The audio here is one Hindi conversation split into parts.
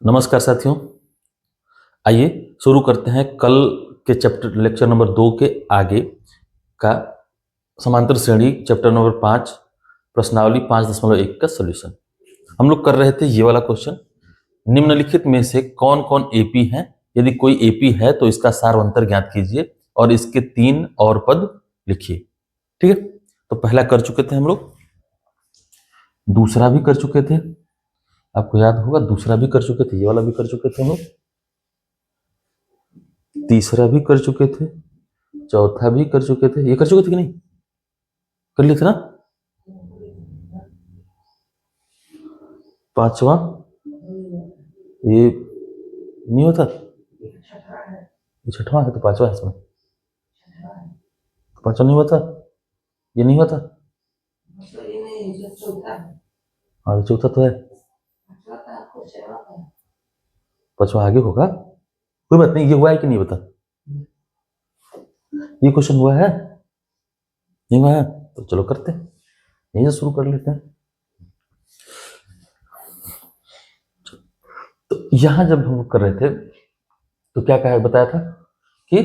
नमस्कार साथियों, आइए शुरू करते हैं कल के चैप्टर लेक्चर नंबर 2 के आगे का समांतर श्रेणी चैप्टर नंबर 5 प्रश्नावली 5.1 का सॉल्यूशन। हम लोग कर रहे थे ये वाला क्वेश्चन, निम्नलिखित में से कौन कौन एपी है, यदि कोई एपी है तो इसका सारवंतर ज्ञात कीजिए और इसके 3 और पद लिखिए। ठीक है, तो पहला कर चुके थे हम लोग, दूसरा भी कर चुके थे, आपको याद होगा दूसरा भी कर चुके थे, ये वाला भी कर चुके थे हम लोग, तीसरा भी कर चुके थे, चौथा भी कर चुके थे। ये कर चुके थे कि नहीं? कर लिए थे ना? पांचवा ये नहीं होता, ये छठवां है तो पांचवा है इसमें, पांचवा नहीं होता, ये नहीं होता, हाँ चौथा तो है, पांचवा आगे होगा, कोई बात नहीं। ये हुआ है कि नहीं बता, ये क्वेश्चन हुआ है नहीं हुआ है? तो चलो करते हैं, यहीं से शुरू कर लेते हैं। तो यहां जब हम कर रहे थे तो क्या कहा बताया था कि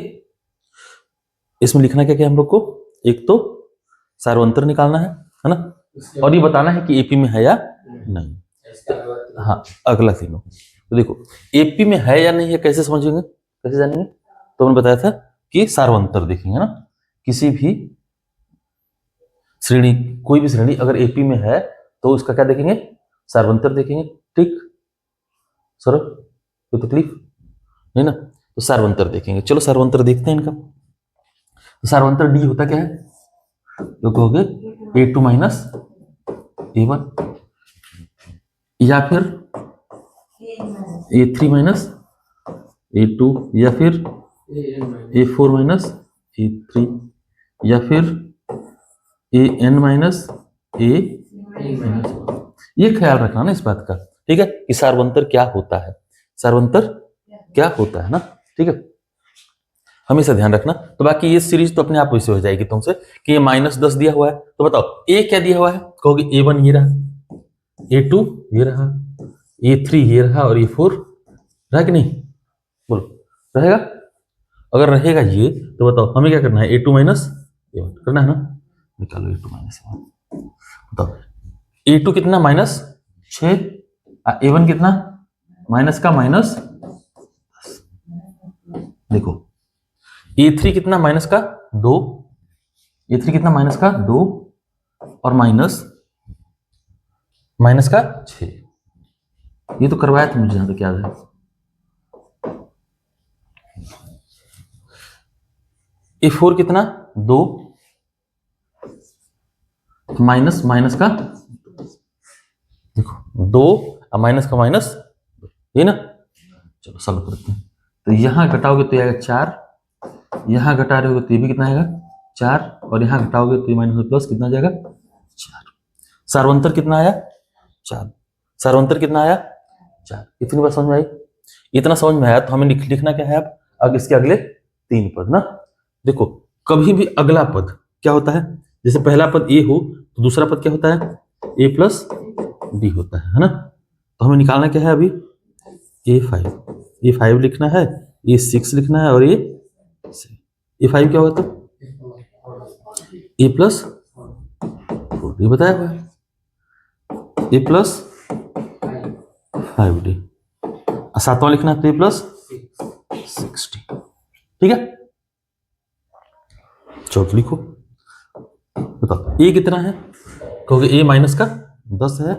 इसमें लिखना क्या क्या हम लोग को, एक तो सारवंतर निकालना है ना, और ये बताना है कि एपी में है या नहीं। हाँ, अगला तीनों तो देखो एपी में है या नहीं है कैसे समझेंगे, कैसे जानेंगे? तो मैंने बताया था कि सारवंतर देखेंगे ना, किसी भी श्रेणी, कोई भी श्रेणी अगर एपी में है तो उसका क्या देखेंगे, सारवंतर देखेंगे। ठीक सर, कोई तकलीफ नहीं ना? तो सारवंतर देखेंगे। चलो सारवंतर देखते हैं इनका। तो सारवंतर डी होता क्या है, तो कहोगे A2 माइनस A1 या फिर A3 माइनस A2 या फिर A4 माइनस A3 या फिर AN माइनस A माइनस। ये ख्याल रखना ना इस बात का, ठीक है, कि सारवंतर क्या होता है, सारवंतर क्या होता है ना, ठीक है, हमेशा ध्यान रखना। तो बाकी ये सीरीज तो अपने आप वैसे हो जाएगी तुमसे कि ये -10 दिया हुआ है, तो बताओ ए क्या दिया हुआ है, कहोगे A1 ये रहा, A2 ये रहा, A3 ये रहा और A4 रहा कि नहीं? बोलो रहेगा? अगर रहेगा ये तो बताओ हमें क्या करना है, A2 माइनस A1 करना है ना, निकालो A2 माइनस A1। बताओ A2 कितना, -6, A1 कितना, माइनस का माइनस, देखो A3 कितना, माइनस का 2, A3 कितना, माइनस का 2 और माइनस का 6। ये तो करवाया था मुझे जहां तक याद है। A4 कितना, 2 माइनस का, देखो 2 और माइनस का माइनस, ये ना। चलो सॉल्व करते हैं। तो यहां घटाओगे तो आएगा 4, यहां घटा रहे हो तो ये भी कितना आएगा 4, और यहां घटाओगे तो ये माइनस प्लस कितना आ जाएगा 4। सारवंतर कितना आया 4, सारवंतर कितना आया 4। इतनी बात समझ में आई? इतना समझ में आया तो हमें लिखना क्या है अब इसके अगले 3 पद ना। देखो कभी भी अगला पद क्या होता है, जैसे पहला पद ए हो तो दूसरा पद क्या होता है, ए प्लस बी होता है ना। तो हमें निकालना क्या है अभी, A5 लिखना है, A6 लिखना है और A5 क्या होगा, तो A प्लस 4, ये बताया हुआ है, A प्लस 5D, और सातवां लिखना है तो A प्लस 6D। ठीक है, चौथ लिखो। बताओ A कितना है, कहोगे A माइनस का 10 है,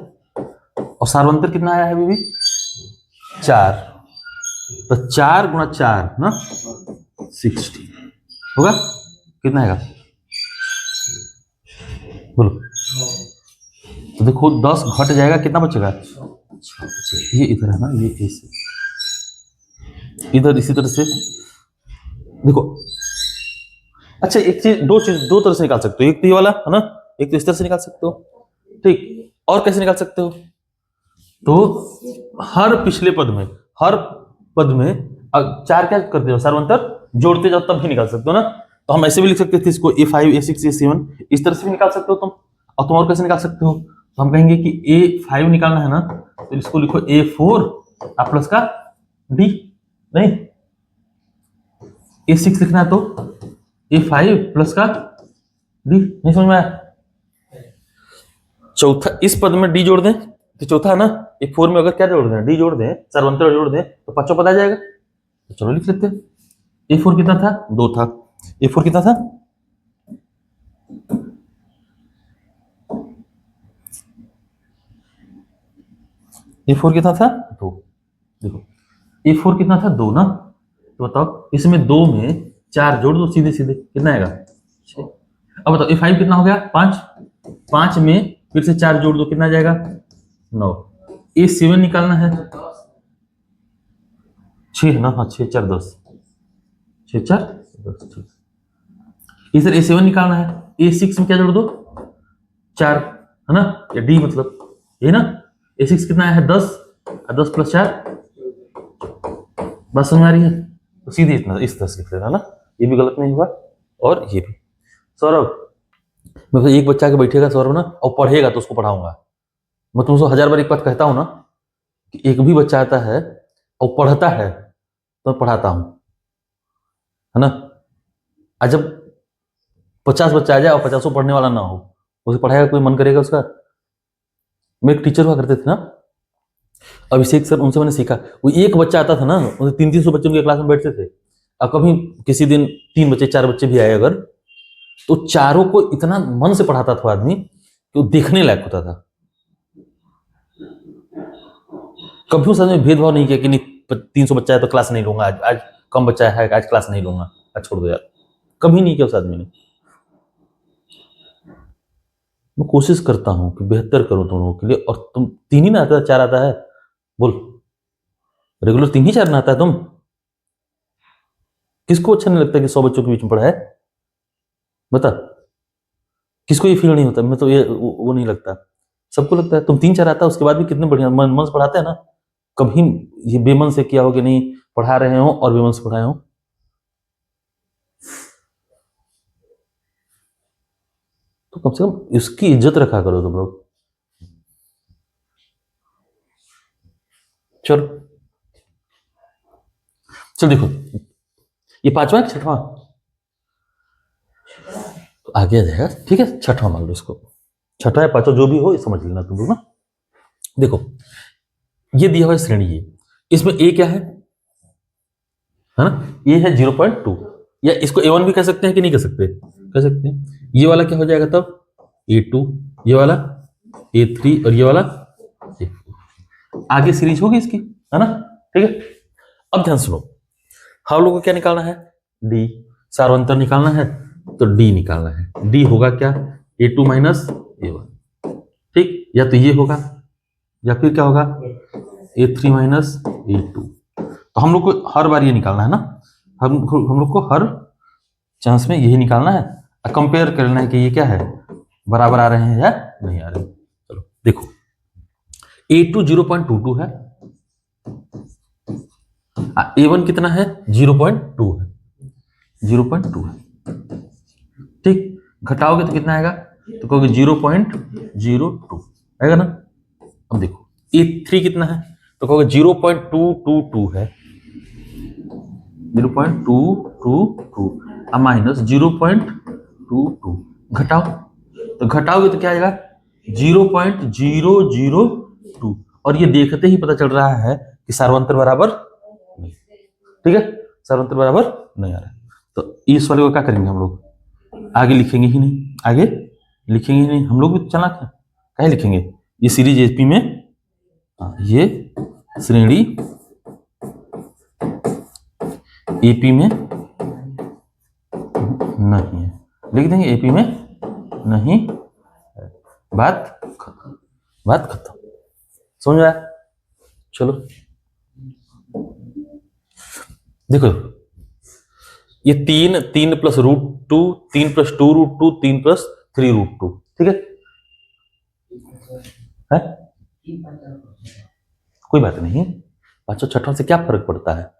और सारवंतर कितना आया है अभी 4, तो 4 गुणा 4 ना 60 होगा, कितना आएगा बोलो। तो देखो 10 घट जाएगा, कितना बचेगा, ये इधर है ना, ये ऐसे इधर, इसी तरह से देखो। अच्छा एक चीज, दो तरह से निकाल सकते हो, एक तो ये वाला है ना, एक तो इस तरह से निकाल सकते हो, ठीक। और कैसे निकाल सकते हो, तो हर पिछले पद में, हर पद में 4 क्या करते हो, सारवंतर जोड़ते जाओ तब भी निकाल सकते हो ना। तो हम ऐसे भी लिख सकते थे इसको A5 A6 A7, इस तरह से भी निकाल सकते हो तुम। और तुम और कैसे निकाल सकते हो, तो हम कहेंगे कि A5 निकालना है ना, तो इसको लिखो A4 अब प्लस का डी, नहीं A6 लिखना है तो A5 प्लस का डी, नहीं समझ में आया? चौथा इस पद में डी जोड़ दें तो चौथा है ना, A4 में अगर क्या जोड़ दें, डी जोड़ दें, सर्वंतर जोड़ दें तो पांचों पद आ जाएगा। तो चलो लिख लेते हैं। A4 कितना था? 2 था। A4 कितना था? A4 कितना था? 2। देखो A4 कितना था? 2 ना, तो बताओ इसमें 2 में 4 जोड़ दो सीधे सीधे, कितना आएगा? 6। अब बताओ A5 कितना हो गया? 5। 5 में फिर से 4 जोड़ दो, कितना आ जाएगा? 9। A7 निकालना है, 6 ना, हाँ 6 4 10, 6 4 10, ठीक। इधर A7 निकालना है, A6 में क्या जोड़ दो? 4, है ना, या डी मतलब ये ना। A6 कितना है? 10, 10 प्लस 4, बात समझ आ रही है? तो सीधे इतना इस तरह से लिख लेना ना, ये भी गलत नहीं हुआ और ये भी। सौरभ, मैं एक बच्चा के बैठेगा सौरभ ना और पढ़ेगा तो उसको पढ़ाऊंगा। मैं तुमसे 1000 बार एक बात कहता हूँ ना कि एक भी बच्चा आता है और पढ़ता है तो मैं पढ़ाता हूँ, है ना। आज जब 50 बच्चा आ जाए और 50 पढ़ने वाला ना हो, उसे पढ़ाएगा कोई? मन करेगा उसका? मैं एक टीचर हुआ करते थे ना, अभिषेक सर, उनसे मैंने सीखा। वो एक बच्चा आता था ना, उनसे 300 बच्चे उनके क्लास में बैठते थे। और कभी किसी दिन 3 बच्चे 4 बच्चे भी आए अगर, तो चारों को इतना मन से पढ़ाता था आदमी कि वो देखने लायक होता था। कभी उस आदमी भेदभाव नहीं किया कि नहीं 300 बच्चा है तो क्लास नहीं लूंगा, आज कम बच्चा है आज क्लास नहीं लूंगा, आज छोड़ दो यार, कभी नहीं किया उस आदमी ने। मैं कोशिश करता हूं कि बेहतर करूं तुम लोगों के लिए, और तुम 3 ही ना आता है, 4 आता है? बोल, रेगुलर 3 ही 4 ना आता है? तुम किसको अच्छा नहीं लगता कि 100 बच्चों के बीच में पढ़ा है? बता, किसको ये फील नहीं होता? मैं तो ये वो नहीं लगता, सबको लगता है। तुम 3 4 आता है उसके बाद भी कितने बढ़िया मन से पढ़ाते हैं ना। कभी ये बेमन से किया हो कि नहीं पढ़ा रहे हो और बेमन से पढ़ाए हो? तो कम से कम इसकी इज्जत रखा करो तुम लोग। चलो चलो देखो, ये 5वां है 6वां? तो आगे आ जाएगा, ठीक है, 6वां मान लो इसको। 6वां या 5वां जो भी हो, ये समझ लेना तुम लोग ना। देखो ये दिया हुआ श्रेणी है, इसमें ए क्या है ना, ये है 0.2, या इसको A1 भी कह सकते हैं कि नहीं कह सकते? कह सकते हैं। ये वाला क्या हो जाएगा तब? A2, ये वाला A3 और ये वाला A4। आगे सीरीज होगी इसकी, है ना, ठीक है। अब ध्यान सुनो, हम लोग को क्या निकालना है? डी, सार्वंतर निकालना है तो डी निकालना है। डी होगा क्या? A2 माइनस A1, ठीक, या तो ये होगा या फिर क्या होगा? A3 minus A2। तो हम लोग को हर बार ये निकालना है ना, हम लोग को हर चांस में यही निकालना है, कंपेयर करना है कि ये क्या है, बराबर आ रहे हैं या नहीं आ रहे। चलो देखो, A2 0.22 है, A1 कितना है? 0.2 है, 0.2 है, ठीक। घटाओगे तो कितना आएगा? तो कहोगे 0.02 आएगा ना। अब देखो A3 कितना है? तो कहोगे 0.222 है, 0.222 माइनस 0.22 घटाओ, तो घटाओगे तो क्या आएगा? 0.002। और ये देखते ही पता चल रहा है कि सार्वंतर बराबर नहीं, ठीक है, सार्वंतर बराबर नहीं आ रहा है। तो इस वाले को क्या करेंगे हम लोग? आगे लिखेंगे ही नहीं, आगे लिखेंगे ही नहीं, हम लोग भी चालाक है, क्या लिखेंगे? ये सीरीज एपी में, ये श्रेणी एपी में नहीं है, लिख देंगे एपी में नहीं है, बात खत्म, बात खत्म, समझ आया? चलो देखो, ये 3 प्लस √2, 3 प्लस 2√2, 3 प्लस 3√2, ठीक है? कोई बात नहीं, 5 और 6 से क्या फर्क पड़ता है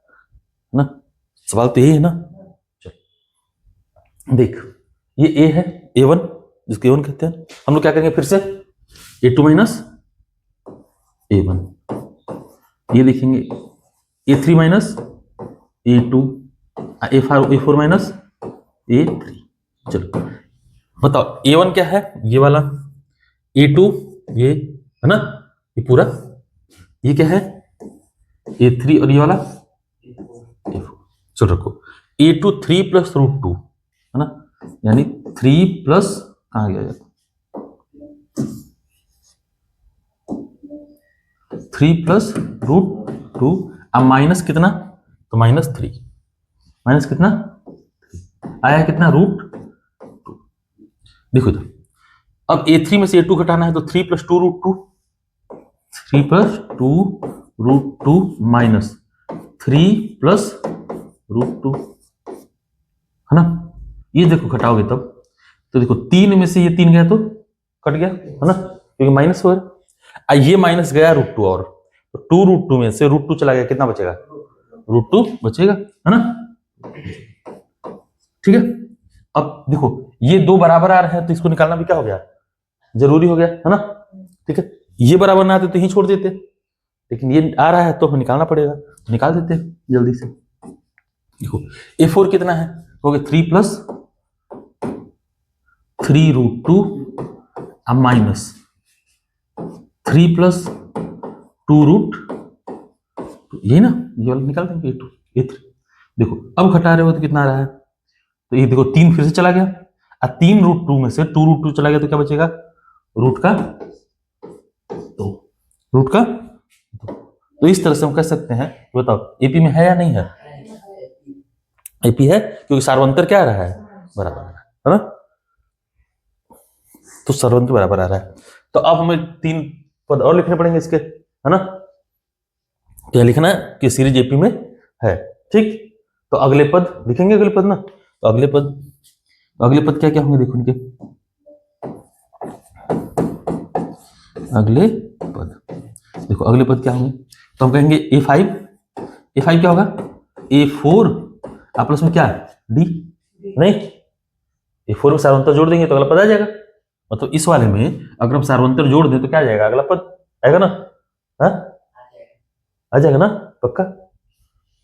ना, सवाल तो यही है ना। चल देख, ये ए है, A1 जिसको A1 कहते हैं, हम लोग क्या करेंगे फिर से? A2 माइनस A1, ये लिखेंगे A3 minus A2, A4 minus A3। चलो बताओ A1 क्या है, ये वाला, A2 ये है ना, ये पूरा, ये क्या है A3 और ये वाला A4। चलो रखो A2 3 प्लस रूट 2 है ना, यानी 3 प्लस कहाँ गया जाता, 3 प्लस रूट 2, अब माइनस कितना, तो माइनस 3, माइनस कितना आया, कितना रूट 2। देखो इधर, अब A3 में से A2 घटाना है तो 3 plus 2 root 2, 3 plus 2 root 2 minus 3 plus root 2 है ना। ये देखो घटाओगे तब तो देखो 3 में से ये 3 गया तो कट गया है ना, क्योंकि माइनस हो रहा, ये माइनस गया रूट 2 और, तो 2 रूट 2 में से रूट 2 चला गया, कितना बचेगा, रूट 2 बचेगा है ना। ठीक है, अब देखो ये दो बराबर आ रहे हैं तो इसको निकालना भी क्या हो गया, जरूरी हो गया है ना। ठीक है, ये बराबर ना आते तो यही छोड़ देते, लेकिन ये आ रहा है तो हमें निकालना पड़ेगा, निकाल देते हैं जल्दी से। देखो A4 कितना है, हो गया 3 प्लस 3 रूट 2 अब माइनस 3 प्लस 2 रूट, यही ना, ये वाला निकाल देंगे A2 A3। देखो अब घटा रहे हो तो कितना आ रहा है, तो ये देखो 3 फिर से चला गया, अब 3 रूट 2 में से 2 रूट 2 चला गया तो क्या बचेगा, रूट का 2, रूट का 2। तो इस तरह से हम कह सकते हैं, बताओ AP में है या नहीं है, AP है, क्योंकि सार्वंतर क्या आ रहा है, बराबर आ रहा है ना, तो सार्वंतर बराबर आ रहा है। तो अब हमें 3 पद और लिखने पड़ेंगे इसके, है ना। तो यह लिखना है कि सीरीज AP में है, ठीक। तो अगले पद लिखेंगे, अगले पद ना, तो अगले पद क्या क्या होंगे, देखो उनके अगले पद, देखो अगले पद क्या होंगे, तो हम कहेंगे A5 क्या होगा, A4 प्लस में क्या D, नहीं A4 में सार्वंतर जोड़ देंगे तो अगला पद आ जाएगा, मतलब इस वाले में अगर हम सार्वंतर जोड़ दें तो क्या आ जाएगा, अगला पद आएगा ना, हाँ आ जाएगा ना, पक्का।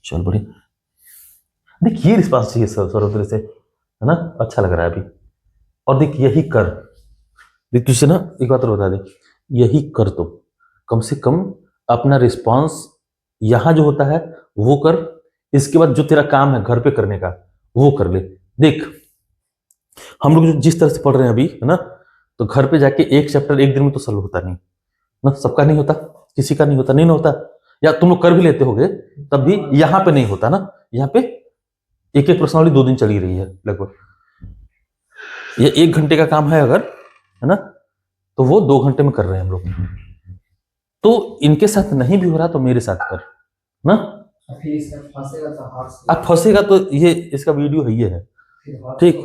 चल बढ़िया, देख ये रिस्पांस चाहिए सर्वोत्तर से, है ना, अच्छा लग रहा है अभी। और देख यही कर, देख तुझसे ना एक बात और बता दे, यही कर तो कम से कम अपना रिस्पांस यहां जो होता है वो कर, इसके बाद जो तेरा काम है घर पे करने का वो कर ले। देख हम लोग जो जिस तरह से पढ़ रहे हैं अभी, है ना, तो घर पे जाके एक चैप्टर एक दिन में तो सॉल्व होता नहीं ना, सबका नहीं होता, किसी का नहीं होता, नहीं होता, या तुम लोग कर भी लेते होगे तब भी यहाँ पे नहीं होता ना, यहाँ पे एक एक प्रश्नावली 2 दिन चली रही है लगभग, ये 1 घंटे का काम है अगर, है ना, तो वो 2 घंटे में कर रहे हैं हम लोग। तो इनके साथ नहीं भी हो रहा तो मेरे साथ कर ना, अब फंसेगा तो ये इसका वीडियो है, ये है ठीक,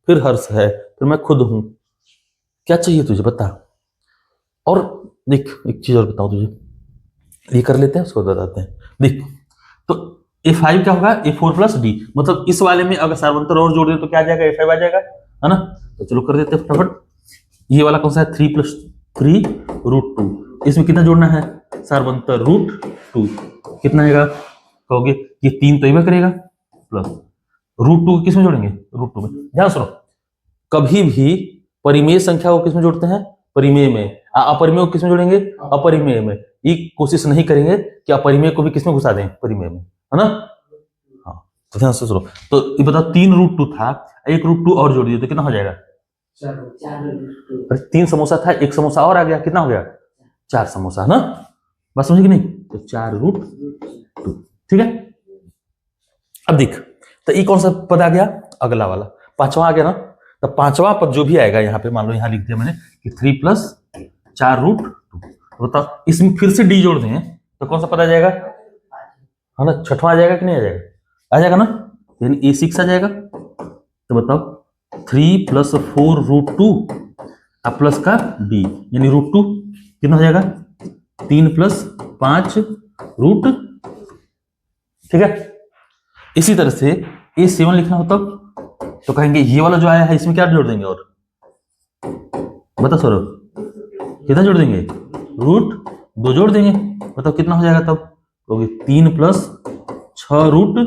फिर हर्ष है, फिर मैं खुद हूं, क्या चाहिए तुझे बता। और देख एक चीज और बताओ तुझे, ये कर लेते हैं उसको बताते हैं। देख तो A5 क्या होगा, A4 प्लस D, मतलब इस वाले में अगर सार्वंतर और जोड़ दे तो क्या आ जाएगा, A5 आ जाएगा, है ना। तो चलो कर देते हैं फटाफट। ये वाला कौन सा है, 3 प्लस 3 रूट 2, इसमें कितना जोड़ना है, सार्वंतर रूट 2, कितना आएगा, कहोगे ये 3 तो ये करेगा प्लस रूट 2 किस में जोड़ेंगे, रूट 2 में। ध्यान सुनो, कभी भी परिमेय संख्या को किस में जोड़ते हैं, परिमेय में, अपरिमेय को किस में जोड़ेंगे, अपरिमेय में। ये कोशिश नहीं करेंगे कि अपरिमेय को भी किस में घुसा दें, परिमेय में, है ना। हाँ तो ध्यान से सुनो, तो ये बताओ 3 रूट 2 था, एक रूट 2 और जोड़ दिए तो कितना हो जाएगा, 3 समोसा था, एक समोसा और आ गया, कितना हो गया, 4 समोसा, ना बात समझे कि नहीं, तो 4 रूट 2, ठीक है। अब देख तो ये कौन सा पद आ गया, अगला वाला 5वां आ गया ना, तो 5वां पद जो भी आएगा यहाँ पे, मान लो यहाँ लिख दिया मैंने कि 3 प्लस 4 रूट 2, बताओ इसमें फिर से D जोड़ दें तो कौन सा पद आ जाएगा, है ना, 6वां आ जाएगा कि नहीं आ जाएगा, आ जाएगा ना, यानी A6 आ जाएगा। तो बताओ 3 प्लस 4 रूट 2 अब प्लस का D, यानी रूट 2 कितना हो जाएगा, 3 प्लस 5 रूट, ठीक है। इसी तरह से A7 लिखना होता तो कहेंगे ये वाला जो आया है इसमें क्या जोड़ देंगे, और बता सौरभ कितना जोड़ देंगे, रूट 2 जोड़ देंगे, बताओ कितना हो जाएगा तब, तो 3 + 6√2।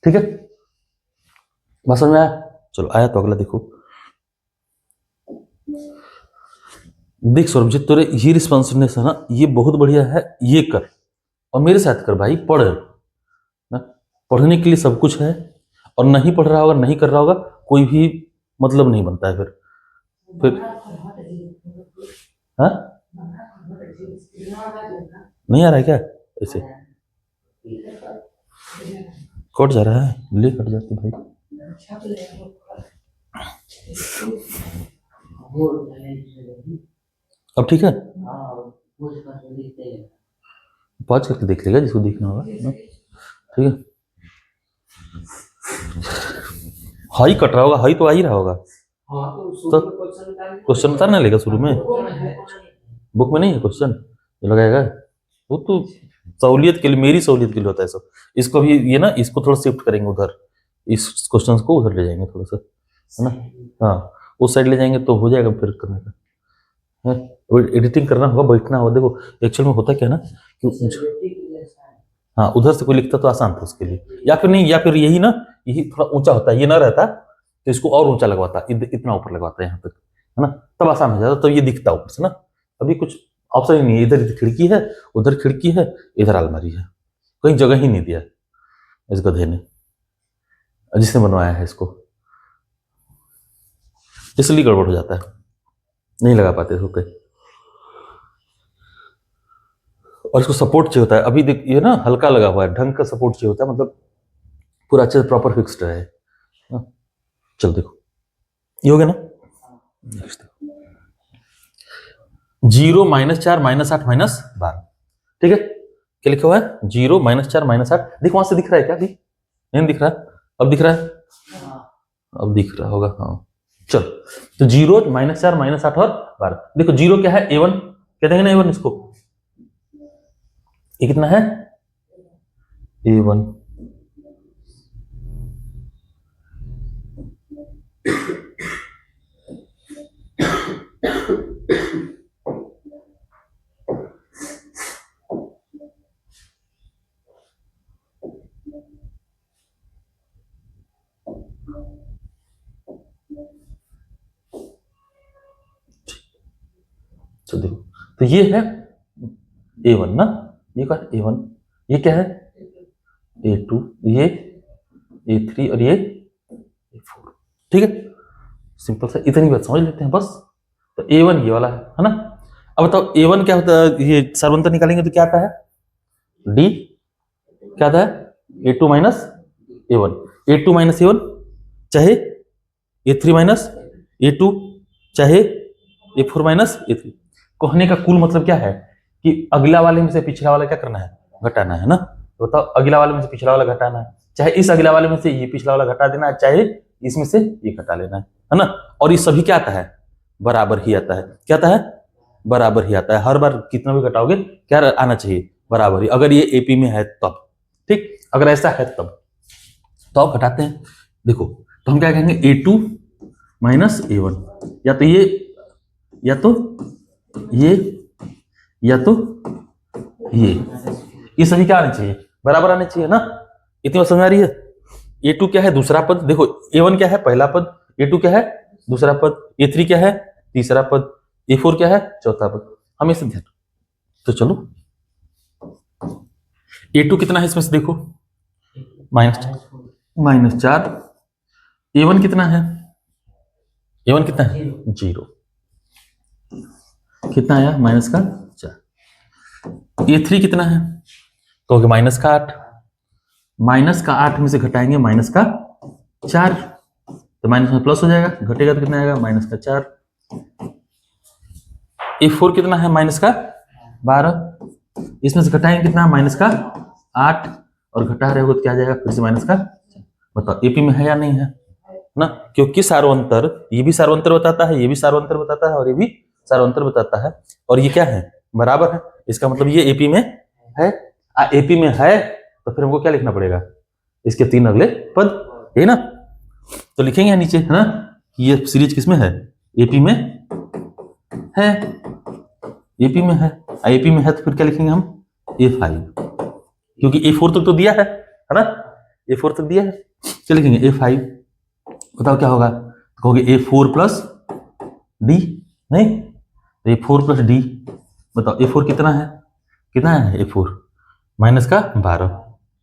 ठीक है, बात समझ में आया? चलो आया तो अगला देखो। देख सौरभजीत, तेरे ये रिस्पॉन्सिवनेस है ना, ये बहुत बढ़िया है, ये कर और मेरे साथ कर भाई, पढ़ ना। पढ़ने के लिए सब कुछ है, और नहीं पढ़ रहा होगा, नहीं कर रहा होगा, कोई भी मतलब नहीं बनता है फिर हाँ नहीं आ रहा है क्या? ऐसे कट जा रहा है, ले कट जाते भाई। अब ठीक है, पॉज करके देख लेगा जिसको देखना होगा ना। ठीक है, हाई कट रहा होगा, हाई तो आ ही रहा होगा। तो क्वेश्चन उतारना लेगा शुरू में, बुक में नहीं है क्वेश्चन जो लगाएगा वो तो सहूलियत के लिए, मेरी सहूलियत के लिए होता है सब। इसको भी ये ना, इसको थोड़ा शिफ्ट करेंगे उधर, इस क्वेश्चन को उधर ले जाएंगे थोड़ा सा, है ना। हाँ, उस साइड ले जाएंगे तो हो जाएगा फिर करने का है। एडिटिंग करना होगा, बैठना होगा। देखो एक्चुअल में होता क्या है ना कि हाँ, उधर से कोई लिखता तो आसान था उसके लिए, या फिर नहीं, या फिर यही ना, यही थोड़ा ऊंचा होता है, ये ना रहता तो इसको और ऊंचा लगवाता, इतना ऊपर लगवाता है यहाँ तक, है ना, तब आसान हो जाता, तब ये दिखता ऊपर से ना। अभी कुछ ऑप्शन ही नहीं है, इधर खिड़की है, उधर खिड़की है, इधर अलमारी है, कहीं जगह ही नहीं दिया इस गधे ने, जिसने बनवाया है इसको, इसलिए गड़बड़ हो जाता है, नहीं लगा पाते इसको कहीं। और इसको सपोर्ट चाहिए होता है, अभी देख ये ना हल्का लगा हुआ है, ढंग का सपोर्ट चाहिए होता है, मतलब पूरा अच्छे से प्रॉपर फिक्स्ड है। चल देखो ये हो गया ना। नेक्स्ट 0 -4 -8 -12। ठीक है, क्या लिखा हुआ है? 0 -4 -8। देख वहां से दिख रहा है क्या? अभी नहीं दिख रहा, अब दिख रहा है, अब दिख रहा होगा। हाँ चल, तो 0 -4 -8 और 12। देखो 0 क्या है? A1 कहते हैं ना, A1 इसको, ये कितना है? A1। तो देखो, तो ये है A1 ना, ये क्या है? A1। ये क्या है? A2, ये A3 और ये A4। ठीक है, सिंपल सा, इतनी बात समझ लेते हैं बस। तो A1 ये वाला है ना। अब बताओ A1 क्या होता है? ये सर्वंतर निकालेंगे तो क्या आता है? D। क्या आता है? A2 minus A1। A2 minus A1 चाहे A3 माइनस A2 चाहे A4 माइनस A3। कहने का कुल मतलब क्या है कि अगला वाले में से पिछला वाला क्या करना है? घटाना है ना। तो बताओ, अगला वाले में से पिछला वाला घटाना है, चाहे इस अगला वाले में से ये पिछला वाला घटा देना है, चाहे इसमें से ये घटा लेना है ना। और ये सभी क्या आता है? बराबर ही आता है। क्या आता है? बराबर ही आता है। हर बार कितना भी घटाओगे क्या आना चाहिए? बराबर ही, अगर ये एपी में है तब। ठीक, अगर ऐसा है तब तो आप घटाते हैं। देखो तो हम क्या कहेंगे? A2 माइनस A1, या तो ये, या तो ये, या तो ये सभी क्या आने चाहिए? बराबर आने चाहिए ना। इतनी बात समझ आ रही है? A2 क्या है? दूसरा पद। देखो A1 क्या है? पहला पद। A2 क्या है? दूसरा पद। A3 क्या है? तीसरा पद। A4 क्या है? चौथा पद। हमेशा ध्यान। तो चलो A2 कितना है इसमें से देखो, -4। A1 कितना है? A1 कितना है? 0। कितना आया? -4। A3 कितना है? कहोगे -8। -8 में से घटाएंगे -4, तो माइनस में प्लस हो जाएगा, घटेगा तो कितना आएगा? -4। A4 कितना है? -12। इसमें से घटाएंगे कितना? -8, और घटा रहे हो तो क्या जाएगा? फिर से -4। बताओ एपी में है या नहीं है ना, क्योंकि सार्वंतर, ये भी सार्वंतर बताता है, ये भी सार्वंतर बताता है, और ये भी सार्वंतर बताता है, और ये क्या है? बराबर है। इसका मतलब ये एपी में है। एपी में है तो फिर हमको क्या लिखना पड़ेगा? इसके 3 अगले पद, यही ना। तो लिखेंगे नीचे, है ना, ये सीरीज किसमें है? एपी में है। एपी में है, एपी में है तो फिर क्या लिखेंगे हम? A5, क्योंकि A4 तक तो दिया है ना, A4 तक दिया है। क्या लिखेंगे? A5। बताओ क्या होगा? तो कहोगे A4 प्लस डी, नहीं A4 प्लस डी। बताओ A4 कितना है? कितना है A4? माइनस का 12,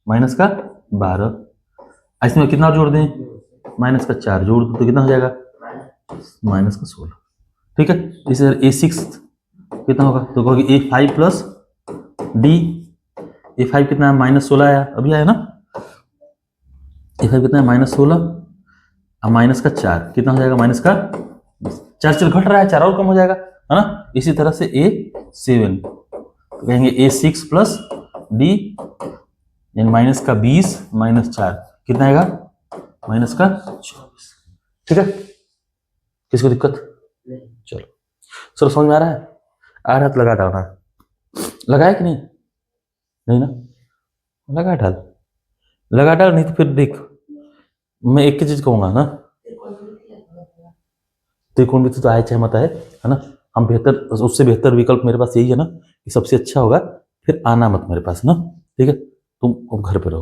माइनस का 12। इसमें कितना जोड़ दें? माइनस का 4 जोड़ दो तो कितना हो जाएगा? माइनस का 16। ठीक है, इसी तरह A6 कितना होगा? तो कहोगे A5 प्लस डी। A5 कितना है? माइनस 16 आया, अभी आया ना। A5 कितना है? माइनस 16, अब माइनस का 4 कितना हो जाएगा? माइनस का 4 चल घट रहा है, 4 और कम हो जाएगा, है ना। इसी तरह से A7 तो कहेंगे A6 प्लस डी, यानी माइनस का 20 माइनस 4 कितना आएगा? माइनस का 24। ठीक है, किसको दिक्कत? चलो सर समझ में आ रहा है? आ रहा तो लगा डालना। लगाया कि नहीं? नहीं ना, लगा डाल, लगा डाल, नहीं तो फिर देख मैं एक ही चीज कहूंगा ना, त्रिकोण भी तो आए चाहे मत आए, है ना। हम बेहतर, उससे बेहतर विकल्प मेरे पास यही है ना कि सबसे अच्छा होगा फिर आना मत मेरे पास ना। ठीक है, तुम अब घर पे रहो,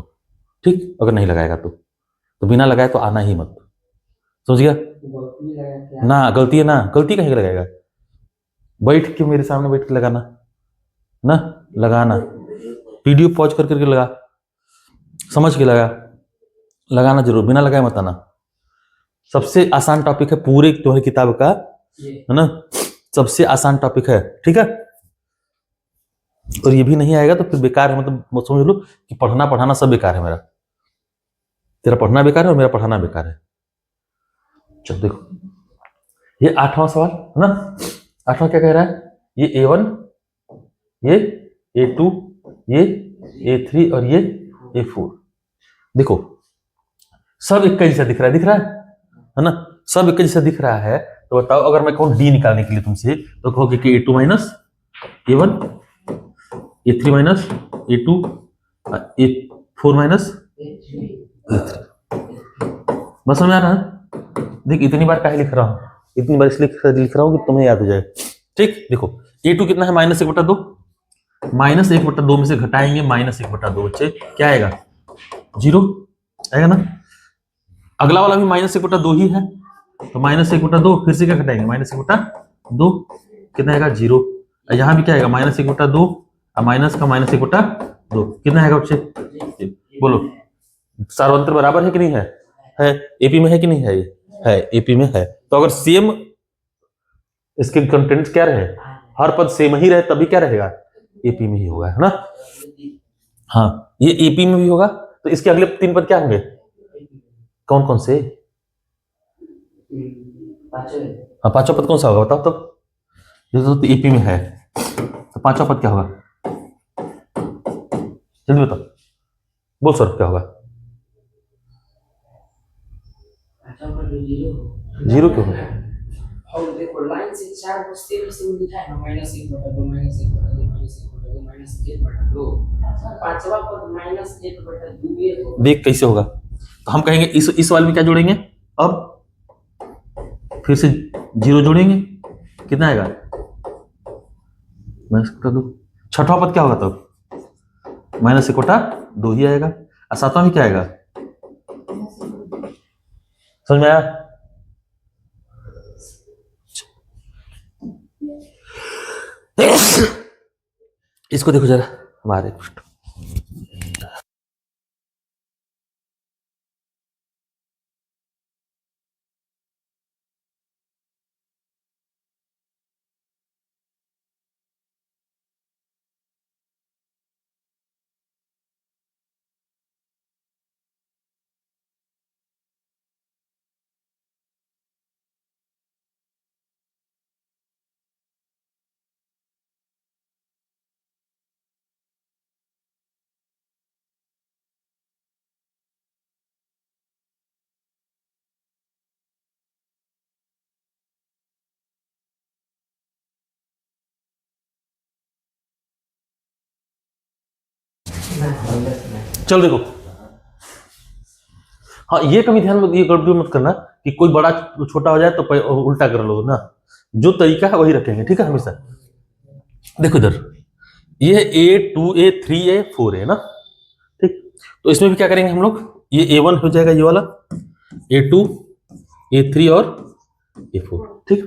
ठीक। अगर नहीं लगाएगा तो बिना लगाए तो आना ही मत, समझ गया ना। गलती है ना, गलती कहीं लगाएगा? बैठ के मेरे सामने बैठ के लगाना ना, लगाना, वीडियो पॉज कर करके लगा, समझ के लगा, लगाना जरूर, बिना लगाए मत आना। सबसे आसान टॉपिक है पूरे तुम्हारी किताब का, है ना, सबसे आसान टॉपिक है, ठीक है। और ये भी नहीं आएगा तो फिर बेकार है, मतलब समझ लो कि पढ़ना पढ़ाना सब बेकार है मेरा। तेरा पढ़ना बेकार है और मेरा पढ़ाना बेकार है। चल देखो, ये 8वां सवाल है ना। 8वां क्या कह रहा है? ये A1, ये A2, ये A3 और ये A4। देखो सब एक जैसा दिख रहा है, दिख रहा है ना, सब एक जैसा दिख रहा है। तो बताओ अगर मैं कहूँ डी निकालने के लिए तुमसे, तो कहोगे कि A2 minus A1, A3 minus A2, A4 minus A3। बस समझ आ रहा है? देख इतनी बार काहे लिख रहा हूँ, इतनी बार इसलिए लिख रहा हूँ कि तुम्हें याद हो जाए। ठीक, देखो A2 कितना है? माइनस 1/2, माइनस 1/2 में से घटाएंगे माइनस 1/2 बच्चे, क्या आएगा? 0 आएगा ना। अगला वाला भी माइनस 1/2 ही है, तो माइनस 1/2 फिर से क्या घटाएंगे? माइनस 1/2 कितना आएगा? 0। यहाँ भी क्या आएगा? माइनस 1/2 और माइनस का माइनस 1/2 कितना आएगा बच्चे? बोलो, सार्वंत्र बराबर है कि नहीं है एपी में है कि नहीं है? ये है, एपी में है। तो अगर सेम इसके कंटेंट क्या रहे, हर पद सेम ही रहे, तभी क्या रहेगा? एपी में ही होगा, है ना। हाँ, ये एपी में भी होगा, तो इसके अगले 3 पद क्या होंगे? कौन कौन से? हाँ, 5वां पद कौन सा होगा बताओ तब? तो एपी में है, तो 5वां पद क्या होगा? जल्दी बताओ, बोल सर क्या होगा? 0 क्यों होगा? और देखो लाइन से 4 बचते लिखा है ना, माइनस 1/2 माइनस 1/2 माइनस 1/2 माइनस 1/2, 5वां पद माइनस 1/2 ये होगा। देख कैसे होगा, तो हम कहेंगे इस वाले में क्या जोड़ेंगे? अब फिर से 0 जोड़ेंगे, कितना आएगा? माइनस 1/2। 6वां पद क्या होगा तब? माइनस 1/2 ही आएगा। और 7वां में क्या आएगा? समझ में आया? इसको देखो जरा हमारे, चलो देखो, हाँ ये कभी ध्यान में, ये गड़बड़ी मत करना कि कोई बड़ा छोटा हो जाए तो उल्टा कर लो ना, जो तरीका है वही रखेंगे, ठीक है हमेशा। देखो इधर, ये A2 A3 A4 है ना, ठीक। तो इसमें भी क्या करेंगे हम लोग, ये A1 हो जाएगा, ये वाला A2 A3 और A4, ठीक।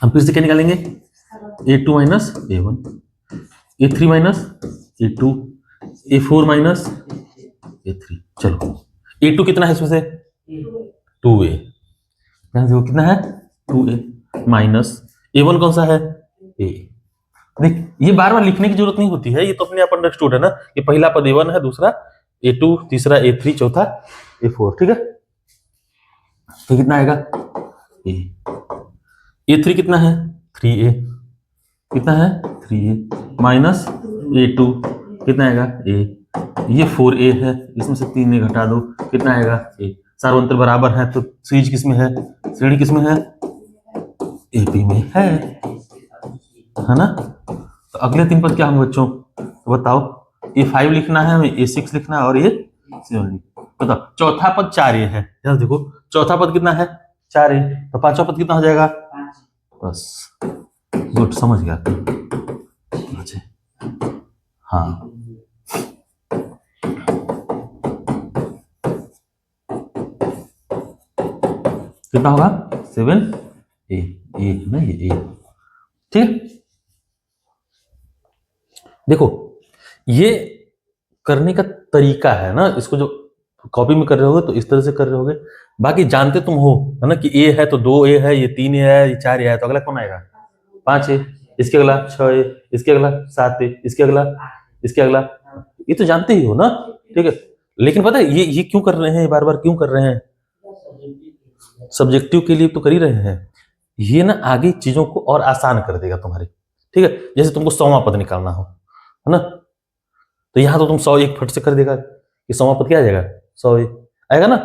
हम फिर से क्या निकालेंगे, A2 minus A1, A3 minus A2, A4 minus A3। चलो A2 कितना है इसमें से, 2A, यहाँ से वो कितना है 2A माइनस A1 कौन सा है A। देख ये बार बार लिखने की जरूरत नहीं होती है, ये तो अपने आप अंडरस्टूड है ना, ये पहला पद A1 है, दूसरा A2, तीसरा A3, चौथा A4, ठीक है। तो कितना आएगा A, A3 कितना है 3A, कितना है 3A माइनस A2 कितना आएगा A, ये 4A है, इसमें से 3A घटा दो, कितना आएगा A। सार्वंत्र बराबर है तो सीरीज किसमें है, श्रेणी किसमें है, AP में है ना। तो अगले 3 पद क्या होंगे बच्चों, तो बताओ, ये 5 लिखना है हमें, ये 6 लिखना है और ये 7। बताओ चौथा पद 4A है, ध्यान देखो चौथा पद कितना है 4A, तो पांचवा पद कितना हो जाएगा, बस गुड, समझ गया। अच्छा हाँ, कितना होगा 7A, ए है ना ये A, ठीक। देखो ये करने का तरीका है ना, इसको जो कॉपी में कर रहे होगे तो इस तरह से कर रहे होगे, बाकी जानते तुम हो है ना कि A है तो 2A है, ये 3A है, ये 4A है, तो अगला कौन आएगा 5A, इसके अगला 6A, इसके अगला 7A, इसके अगला, ये तो जानते ही हो ना, ठीक है। लेकिन पता है ये क्यों कर रहे हैं, बार बार क्यों कर रहे हैं, सब्जेक्टिव के लिए तो कर ही रहे हैं, ये ना आगे चीजों को और आसान कर देगा तुम्हारे, ठीक है। जैसे तुमको 100वां पद निकालना हो है ना, तो यहां तो तुम 100 एक फट से कर देगा कि 100वां पद क्या आ जाएगा 100 आएगा ना।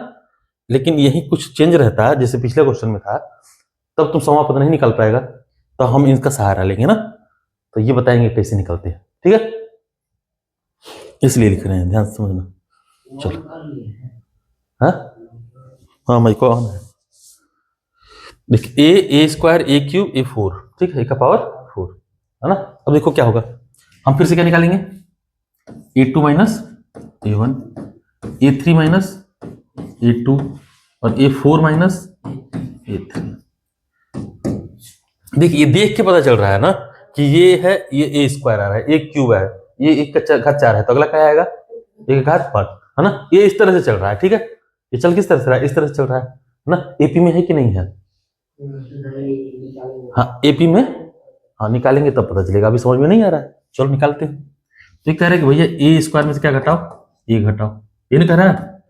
लेकिन यही कुछ चेंज रहता है, जैसे पिछले क्वेश्चन में था, तब तुम 100वां पद नहीं निकाल पाएगा, तो हम इनका सहारा लेंगे ना, तो ये बताएंगे कैसे निकलते हैं, ठीक है, इसलिए लिख रहे हैं, ध्यान से समझना। चलो हाँ माइक ऑन है, देख A स्क्वायर A³ A4, ठीक है, A का पावर 4 है ना। अब देखो क्या होगा, हम फिर से क्या निकालेंगे, A2 minus A1, A3 minus A2 और A4 माइनस A3। देखिए देख के पता चल रहा है ना कि ये है, ये A स्क्वायर आ रहा है, A³ है, ये 1 का घात 4 है, तो अगला क्या आएगा 1 का घात 5 है ना। ये इस तरह से चल रहा है, ठीक है, ये चल किस तरह से रहा है, इस तरह से चल रहा है ना। AP में है कि नहीं है, हाँ AP में, हाँ निकालेंगे तब पता चलेगा, अभी समझ में नहीं आ रहा है, चलो निकालते हैं। तो कह रहे हैं कि भैया A स्क्वायर में से क्या घटाओ, ये घटाओ, ये नहीं कह रहा है,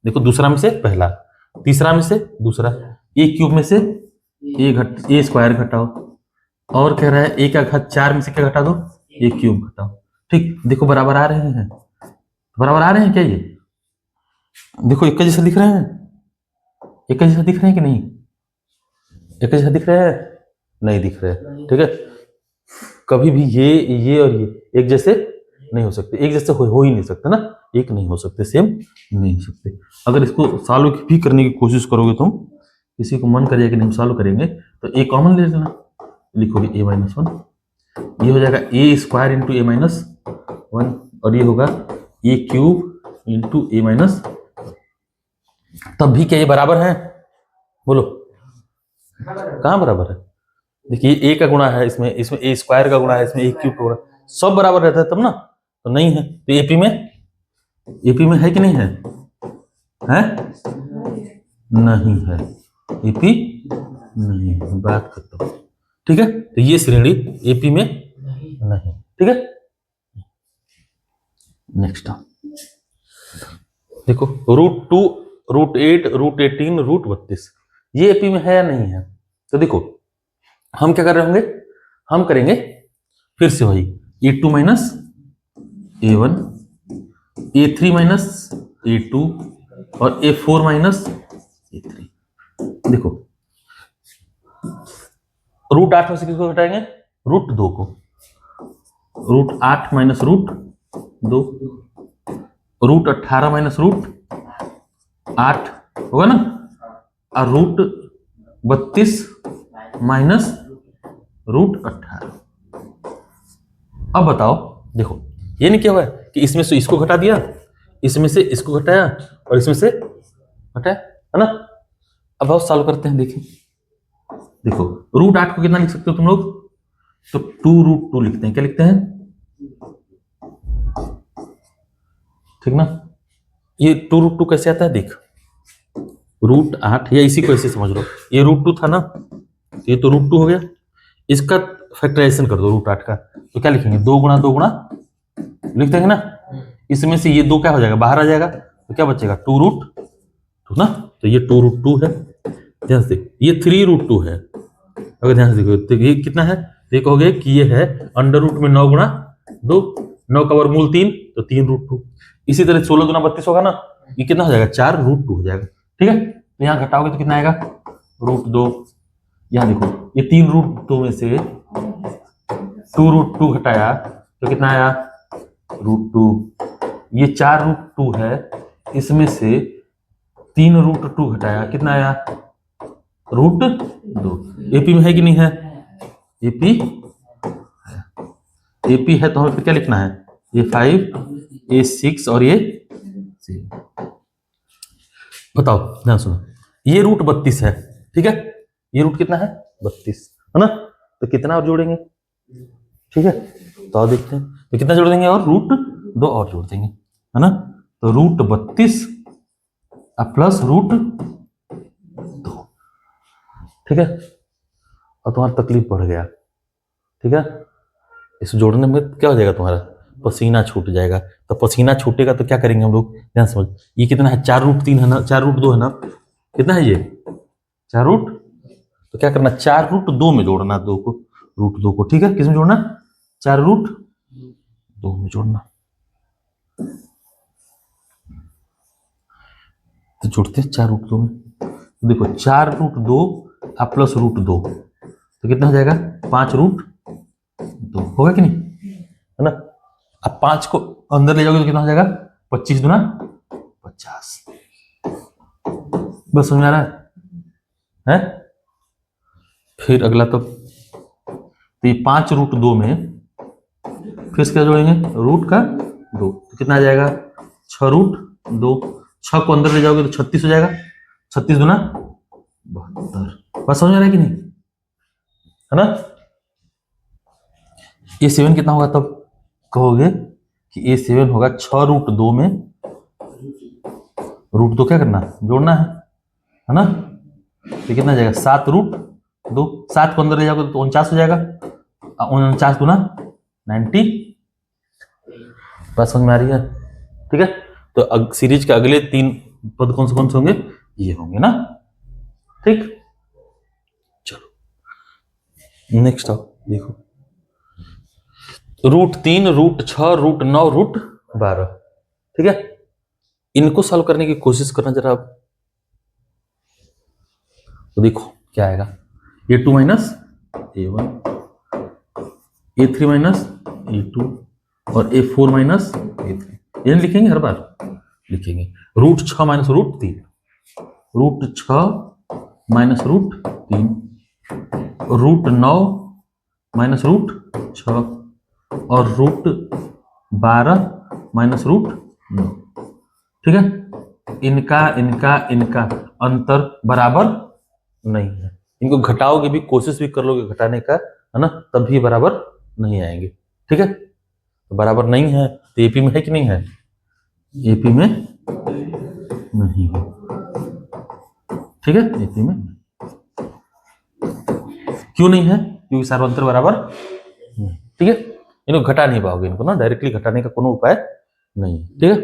देखो दूसरा में से पहला, तीसरा में से दूसरा, A³ में से A स्क्वायर घटाओ, और कह रहा है A का घात 4 में से क्या घटा दो, A³ घटाओ, ठीक। देखो बराबर आ रहे हैं, बराबर आ रहे हैं क्या, ये देखो एक जैसा दिख रहे हैं, एक जैसा दिख रहे हैं कि नहीं, एक जैसा दिख रहे हैं, नहीं दिख रहे, ठीक है। कभी भी ये और ये एक जैसे नहीं हो सकते, एक जैसे हो ही नहीं सकते ना, एक नहीं हो सकते, सेम नहीं हो सकते। अगर इसको सॉल्व भी करने की कोशिश करोगे तुम, किसी को मन करेगा कि नहीं सॉल्व करेंगे, तो A कॉमन ले लेना, लिखोगे A-1, ये हो जाएगा A स्क्वायर इंटू A-1, और ये होगा A³ इंटू A-, तब भी क्या ये बराबर है, बोलो कहाँ बराबर है। देखिए A का गुणा है इसमें A स्क्वायर का गुणा है इसमें, A³ का गुणा, सब बराबर रहता है तब ना, तो नहीं है। तो AP में है कि नहीं है, नहीं है, AP नहीं है, बात खत्म, ठीक है। तो ये श्रेणी AP में नहीं, ठीक है। नेक्स्ट देखो √2, √8, √18, √32, ये AP में है या नहीं है। तो देखो हम क्या कर रहे होंगे, हम करेंगे फिर से वही A2 minus A1, A3 minus A2 और A4 माइनस A3। देखो √8 में से किसको घटाएंगे, √2 को, √8 माइनस √2, √18 माइनस √8 होगा ना, और √32 माइनस √18। अब बताओ, देखो ये नहीं क्या हुआ है कि इसमें से इसको घटा दिया, इसमें से इसको घटाया और इसमें से घटाया, है ना। अब आओ सॉल्व करते हैं। देखिए देखो, √8 को कितना लिख सकते हो तुम लोग? तो 2√2 लिखते हैं। क्या लिखते हैं? ठीक ना। ये 2√2 कैसे आता है देख, √8 या इसी को ऐसे समझ लो, ये √2 था ना, ये तो √2 हो गया। इसका फैक्टराइजेशन कर दो √8 का, तो क्या लिखेंगे? 2 गुणा 2 गुणा लिख देंगे ना। इसमें से ये 2 क्या हो जाएगा? बाहर आ जाएगा, तो क्या बचेगा? 2√2 ना। तो ये 2√2 है। ध्यान से, ये 3√2 है। अगर ध्यान से देखो तो ये कितना है? देखोगे कि ये है √2 में 9 गुणा 2, 9 का वर्गमूल 3, तो 3√2। इसी तरह 16 गुना 32 होगा ना, ये कितना हो जाएगा? 4√2 हो जाएगा। ठीक है, तो यहाँ घटाओगे तो कितना आएगा? √2। यहाँ देखो, ये 3√2 में से 2√2 घटाया तो कितना आया? √2। ये 4√2 है, इसमें से 3√2 घटाया, कितना आया? √2। एपी में है कि नहीं है? एपी है। एपी है तो हमें फिर क्या लिखना है? ये 5, ये 6 और ये 7। बताओ, ध्यान सुनो, ये √32 है। ठीक है, ये रूट कितना है? 32, है ना। तो कितना और जोड़ेंगे? ठीक है, तो और देखते हैं, तो कितना जोड़ देंगे? और √2 और जोड़ देंगे, है ना। तो √32 प्लस √2, ठीक है। और तुम्हारा तकलीफ बढ़ गया, ठीक है। इस जोड़ने में क्या हो जाएगा? तुम्हारा पसीना छूट जाएगा। तो पसीना छूटेगा तो क्या करेंगे हम लोग? ध्यान समझ, ये कितना है? 4√3 है ना, 4√2 है ना। कितना है ये? 4√, तो क्या करना? 4√2 में जोड़ना 2 को, √2 को। ठीक है, किस में जोड़ना? 4√2 में जोड़ना। तो जोड़ते हैं 4√2 में। तो देखो 4√2 प्लस √2, तो कितना हो जाएगा? 5√2 होगा कि नहीं, है ना। अब 5 को अंदर ले जाओगे तो कितना हो जाएगा? 25 दूना 50। बस समझ में आ रहा है? फिर अगला तो ये 5√2 में फिर क्या जोड़ेंगे? रूट का 2, तो कितना आ जाएगा? 6√2। 6 को अंदर ले जाओगे तो 36 हो जाएगा। 36 दूना 72। बस समझ में आ रहा है कि नहीं, है ना। ये 7 कितना होगा? तब कहोगे कि ये 7 होगा 6√2 में √2 क्या करना? जोड़ना है ना। तो कितना जाएगा? 7√2। 7 को अंदर ले जाओगे तो 49 हो जाएगा। 49 दूना 90। बात समझ में आ रही है? ठीक है, तो सीरीज के अगले 3 पद कौन से होंगे? ये होंगे ना। ठीक, चलो नेक्स्ट आओ। देखो √3, √6, √9, √12। ठीक है, इनको सॉल्व करने की कोशिश करना जरा आप। तो देखो क्या आएगा? A2 minus A1, A3 minus A2 और A4 माइनस A3। ये लिखेंगे, हर बार लिखेंगे। √6 माइनस √3, √6 माइनस √3, √9 माइनस √6 और √12 माइनस √9। ठीक है, इनका इनका इनका अंतर बराबर नहीं है। इनको घटाओगे भी, कोशिश भी कर लोगे घटाने का, है ना, तब भी बराबर नहीं आएंगे। ठीक है, तो बराबर नहीं है तो एपी में है कि नहीं है? एपी में नहीं है। ठीक है, एपी में क्यों नहीं है? क्योंकि सार्वंतर बराबर नहीं। ठीक है, इनको घटा नहीं पाओगे, इनको ना डायरेक्टली घटाने का कोनो उपाय नहीं है। ठीक है,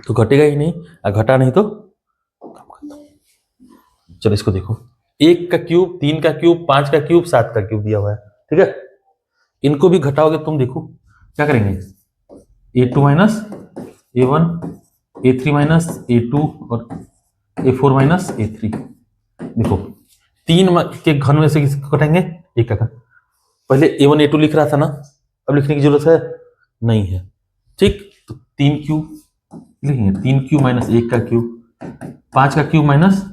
तो घटेगा ही नहीं, घटा नहीं तो कम करता। चलो इसको देखो, 1 का क्यूब, 3 का क्यूब, 5 का क्यूब, 7 का क्यूब दिया हुआ है। ठीक है, इनको भी घटाओगे तुम, देखो क्या करेंगे? A2 minus A1, A3 minus A2 और A4 माइनस A3। देखो 3 के घन में से किसको घटाएंगे? 1 का घन। पहले A1 A2 लिख रहा था ना, अब लिखने की जरूरत है नहीं है। ठीक, तो 3 क्यूब लिखेंगे, 3 क्यूब माइनस 1 का क्यूब, 5 का क्यूब माइनस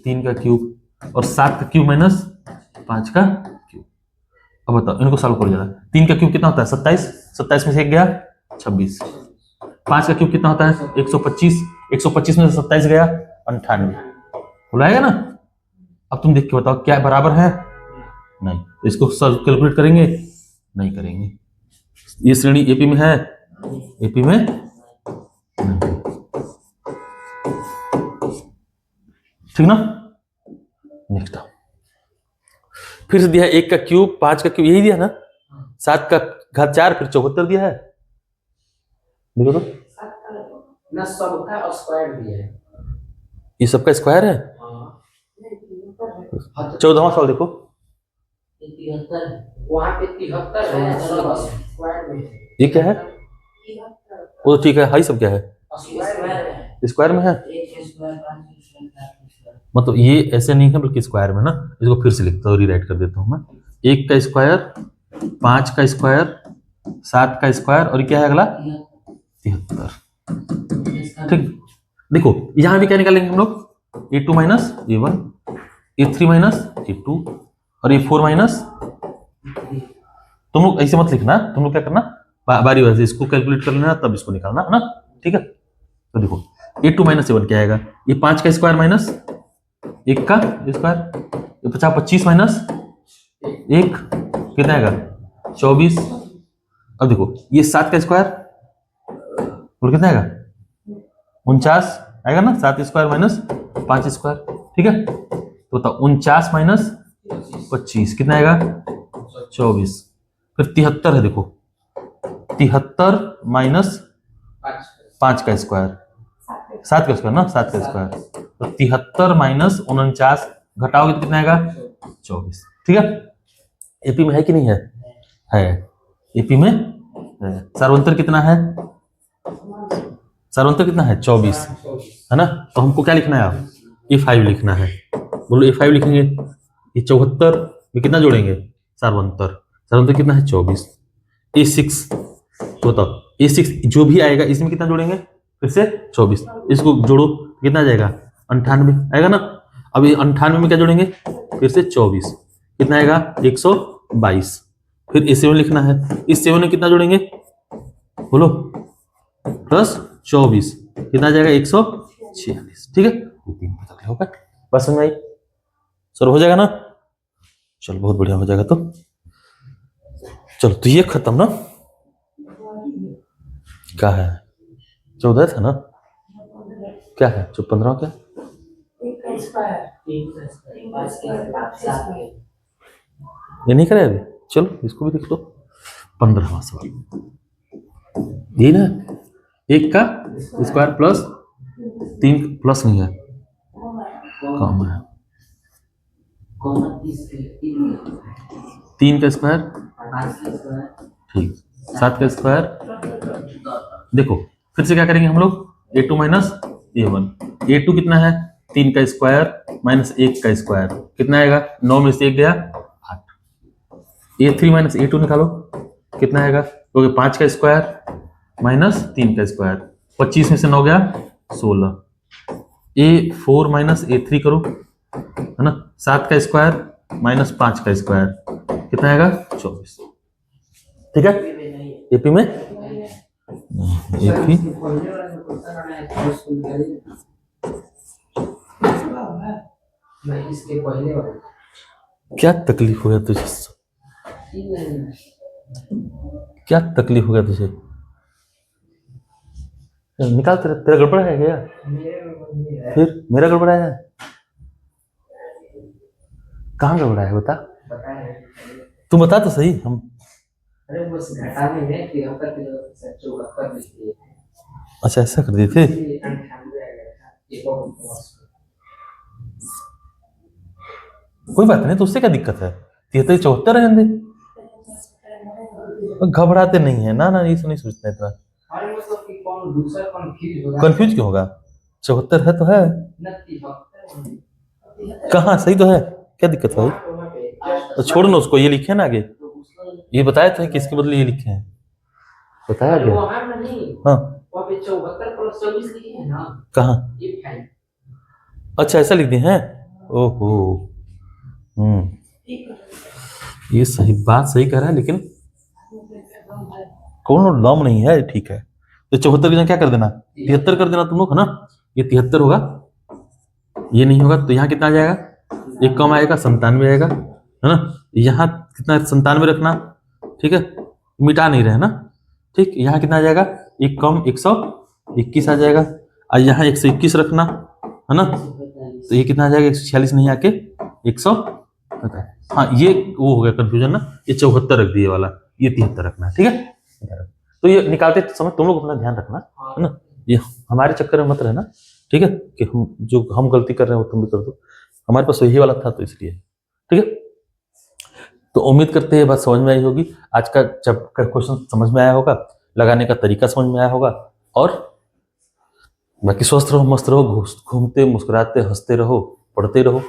3 का क्यूब और 7 का क्यूब माइनस 5 का क्यूब। अब बताओ इनको सॉल्व करो जरा। 3 का क्यूब कितना होता है 27, 27 में से 1 गया 26। 5 का क्यूब कितना होता है 125, 125 में से 27 गया 98। बुलाएगा ना। अब तुम देख के बताओ क्या बराबर है, नहीं। तो इसको सॉल्व कैलकुलेट करेंगे, नहीं करेंगे। ये श्रेणी एपी में है, एपी में नहीं। ठीक ना। नेक्स्ट फिर से दिया 1 का क्यूब 5 का क्यूब, यही दिया ना। 7 का घात 4 फिर 74 दिया है। देखो तो ना सबका स्क्वायर दिया है, ये सबका स्क्वायर है। 14वां सवाल देखो, 73 वहां पे 73 है, सब स्क्वायर में है। ये क्या है, वो तो ठीक है, हाई सब क्या है स्क्वायर में है। मतलब ये ऐसे नहीं है बल्कि स्क्वायर में ना। इसको फिर से लिखता हूँ, रीराइट कर देता हूँ मैं। 1 का स्क्वायर 5 का स्क्वायर 7 का स्क्वायर और क्या है अगला 73। ठीक। देखो यहां भी क्या निकालेंगे हम लोग, a2 minus a1, a3 minus a2 और a4 माइनस। तुम लोग ऐसे मत लिखना, तुम लोग क्या करना बारी बारी से इसको कैलकुलेट कर लेना तब इसको निकालना है ना। ठीक है। तो देखो a2 माइनस a1 क्या आएगा, ये 5 का स्क्वायर माइनस 1 का स्क्वायर, ये 50 25 माइनस 1 कितना आएगा 24। अब देखो ये 7 का स्क्वायर और कितना आएगा 49 आएगा ना। 7 स्क्वायर माइनस 5 स्क्वायर। ठीक है। तो बताओ 49 माइनस 25 कितना आएगा 24। फिर 73 है, देखो 73 माइनस 5 का स्क्वायर 7 का स्क्वायर ना, 7 का स्क्वायर। तो 73 माइनस 49 घटाओगे तो कितना आएगा 24। ठीक है। एपी में है कि नहीं है, है। एपी में है। सर्वंतर कितना है, सर्वंतर कितना है 24 है ना। तो हमको क्या लिखना है अब A5 लिखना है। बोलो A5 लिखेंगे, ये 74 में कितना जोड़ेंगे सर्वंतर, सर्वंतर कितना है 24। A6 तो बताओ A6 जो भी आएगा इसमें कितना जोड़ेंगे फिर से 24, इसको जोड़ो कितना आ जाएगा 98 आएगा ना। अब ये 98 में क्या जोड़ेंगे फिर से 24 कितना आएगा 122। फिर A7 लिखना है, इस 7 में कितना जोड़ेंगे बोलो प्लस 24 कितना आ जाएगा 146। ठीक है। होगा बस समझ में आई, सर हो जाएगा ना। चलो बहुत बढ़िया हो जाएगा। तो चलो तो ये खत्म ना, क्या है 14 था ना, क्या है जो 15 क्या ये नहीं करे अभी। चलो इसको भी देख लो। 15वां सवाल ये ना, 1 का स्क्वायर प्लस 3 प्लस नहीं है कम है 3 का स्क्वायर ठीक 7 का स्क्वायर। देखो फिर से क्या करेंगे हम लोग A2 माइनस A1। A2 कितना है 3 का स्क्वायर माइनस 1 का स्क्वायर कितना आएगा 9 में से 1 गया 8। A3 माइनस A2 निकालो कितना आएगा, क्योंकि 5 का स्क्वायर माइनस 3 का स्क्वायर 25 में से 9 गया 16। A4 माइनस A3 करो है ना। 7 का स्क्वायर माइनस 5 का स्क्वायर कितना आएगा 24। ठीक है। एपी में एपी क्या तकलीफ हो गया तुझे, क्या तकलीफ हो गया तुझे, निकाल तेरा तेरा गड़बड़ है क्या, फिर मेरा गड़बड़ है, कहाँ गड़बड़ा है बता, तुम बता तो सही। हम अरे बस घटाने में कि हम करते 74 लिखते हैं। अच्छा ऐसा कर दिए थे। कोई बात नहीं, तो उससे क्या दिक्कत है 73 74 रहने दे, घबराते नहीं है ना ना, ये नहीं सोचते इतना। कंफ्यूज क्यों होगा, 74 है तो है, कहाँ सही तो है, क्या दिक्कत है। तो छोड़ ना उसको, ये लिखे ना आगे, ये बताया था कि इसके बदले ये लिखे हैं, बताया गया। हाँ कहाँ, अच्छा ऐसा लिख दिए हैं, ओहो ये सही बात सही कह रहा है, लेकिन कौन दम नहीं है, ठीक है। तो 74 की जगह क्या कर देना, 73 कर देना तुम लोग, है ना। ये 73 होगा, ये नहीं होगा, तो यहाँ कितना आ जाएगा, एक कम आएगा, 97 आएगा, है ना। यहाँ कितना 97 रखना, ठीक है, मिटा नहीं रहे ना, ठीक। यहाँ कितना आ जाएगा, एक कम 121 आ जाएगा, और यहाँ 121 रखना, है ना। तो ये कितना आ जाएगा, 146 नहीं आके 100, हाँ ये वो हो गया कंफ्यूजन ना, ये 74 रख दिए वाला, ये 73 रखना है, ठीक है। तो ये निकालते समय तुम लोग अपना ध्यान रखना, है ना, ये हमारे चक्कर में मत रहना, ठीक है, कि हम गलती कर रहे हैं वो तुम भी कर दो। हमारे पास वही वाला था तो इसलिए, ठीक है। तो उम्मीद करते हैं बात समझ में आई होगी, आज का जब क्वेश्चन समझ में आया होगा, लगाने का तरीका समझ में आया होगा, और बाकी स्वस्थ रहो, मस्त रहो, घूमते मुस्कुराते हंसते रहो, पढ़ते रहो।